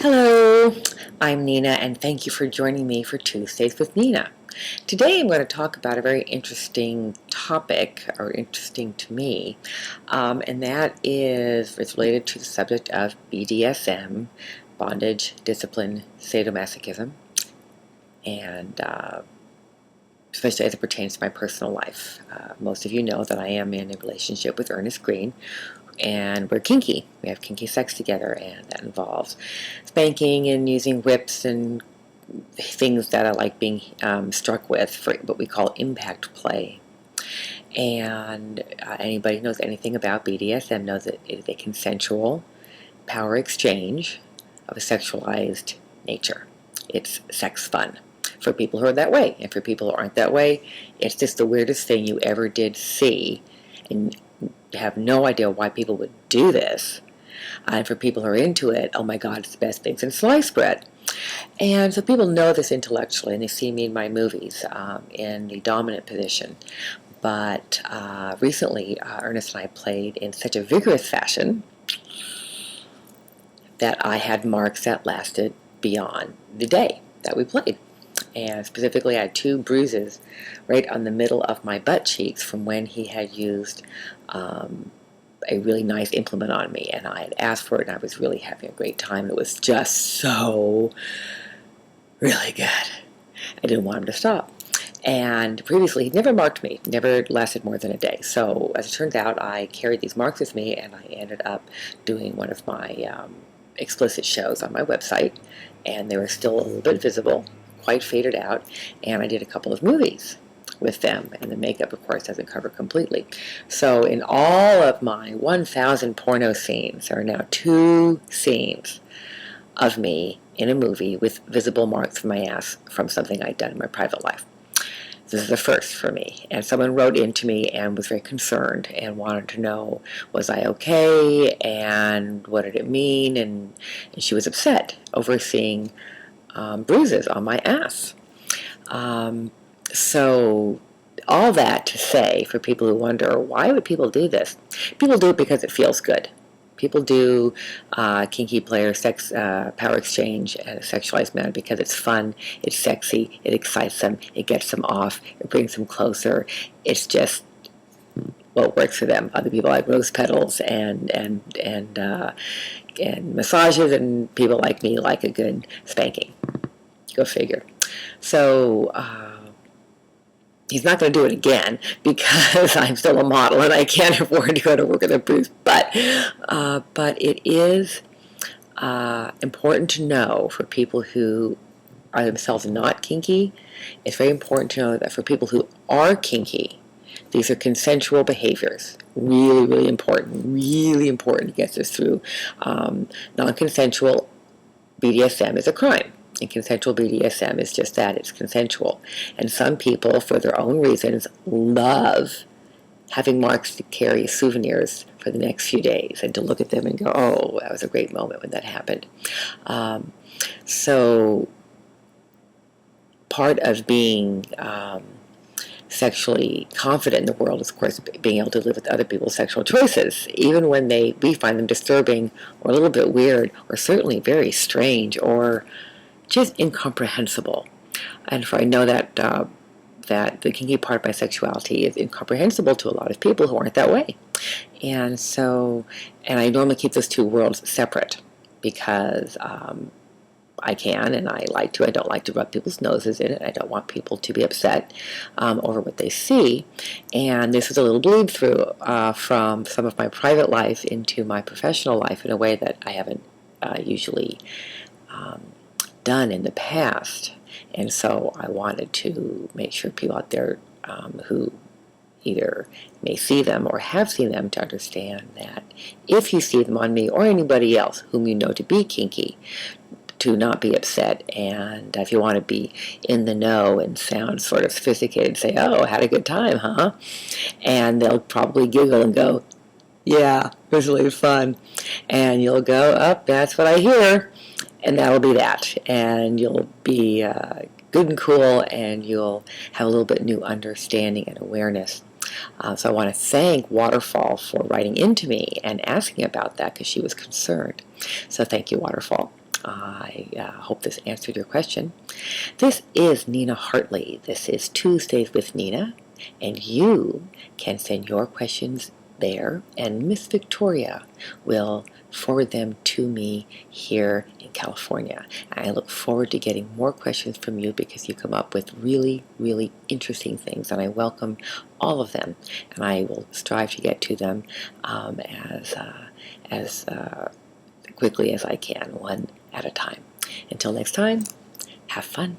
Hello, I'm Nina, and thank you for joining me for Tuesdays with Nina. Today I'm going to talk about a very interesting topic, or interesting to me, and that is it's related to the subject of BDSM, bondage, discipline, sadomasochism, and especially as it pertains to my personal life. Most of you know that I am in a relationship with Ernest Green, and we're kinky. We have kinky sex together, and that involves spanking and using whips and things that I like being struck with for what we call impact play. And anybody who knows anything about BDSM knows that it is a consensual power exchange of a sexualized nature. It's sex fun for people who are that way, and for people who aren't that way, it's just the weirdest thing you ever did see, and have no idea why people would do this. And for people who are into it, oh my God, it's the best thing since sliced bread. And so people know this intellectually, and they see me in my movies in the dominant position. But recently, Ernest and I played in such a vigorous fashion that I had marks that lasted beyond the day that we played. And specifically, I had 2 bruises right on the middle of my butt cheeks from when he had used a really nice implement on me, and I had asked for it, and I was really having a great time. It was just so really good. I didn't want him to stop. And previously, he'd never marked me, never lasted more than a day. So as it turns out, I carried these marks with me, and I ended up doing one of my explicit shows on my website, and they were still a little bit visible, quite faded out, and I did a couple of movies with them, and the makeup, of course, doesn't cover completely. So in all of my 1,000 porno scenes, there are now 2 scenes of me in a movie with visible marks from my ass from something I'd done in my private life. This is the first for me, and someone wrote into me and was very concerned and wanted to know, was I okay, and what did it mean, and she was upset over seeing bruises on my ass. So all that to say, for people who wonder, why would people do this? People do it because it feels good. People do kinky play or sex power exchange in a sexualized manner because it's fun, it's sexy, it excites them, it gets them off, it brings them closer. It's just what works for them. Other people like rose petals and massages, and people like me like a good spanking. Go figure. So he's not going to do it again because I'm still a model and I can't afford to go to work at a booth. But it is important to know for people who are themselves not kinky. It's very important to know that for people who are kinky, these are consensual behaviors. Really, really important. Really important to get this through. Non-consensual BDSM is a crime. And consensual BDSM is just that, it's consensual. And some people, for their own reasons, love having marks to carry as souvenirs for the next few days and to look at them and go, oh, that was a great moment when that happened. So part of being sexually confident in the world is, of course, being able to live with other people's sexual choices, even when we find them disturbing or a little bit weird or certainly very strange or just incomprehensible. And for I know that that the kinky part of my sexuality is incomprehensible to a lot of people who aren't that way. And so, and I normally keep those 2 worlds separate because I can and I like to. I don't like to rub people's noses in it. I don't want people to be upset over what they see. And this is a little bleed through from some of my private life into my professional life in a way that I haven't usually done in the past. And so I wanted to make sure people out there who either may see them or have seen them to understand that if you see them on me or anybody else whom you know to be kinky, to not be upset. And if you want to be in the know and sound sort of sophisticated, say, oh, had a good time, huh? And they'll probably giggle and go, yeah, it was really fun. And you'll go, oh, that's what I hear. And that'll be that. And you'll be good and cool, and you'll have a little bit new understanding and awareness. So I want to thank Waterfall for writing into me and asking about that because she was concerned. So thank you, Waterfall. I hope this answered your question. This is Nina Hartley. This is Tuesdays with Nina, and you can send your questions there, and Miss Victoria will forward them to me here in California. I look forward to getting more questions from you because you come up with really, really interesting things, and I welcome all of them, and I will strive to get to them as quickly as I can, one at a time. Until next time, have fun.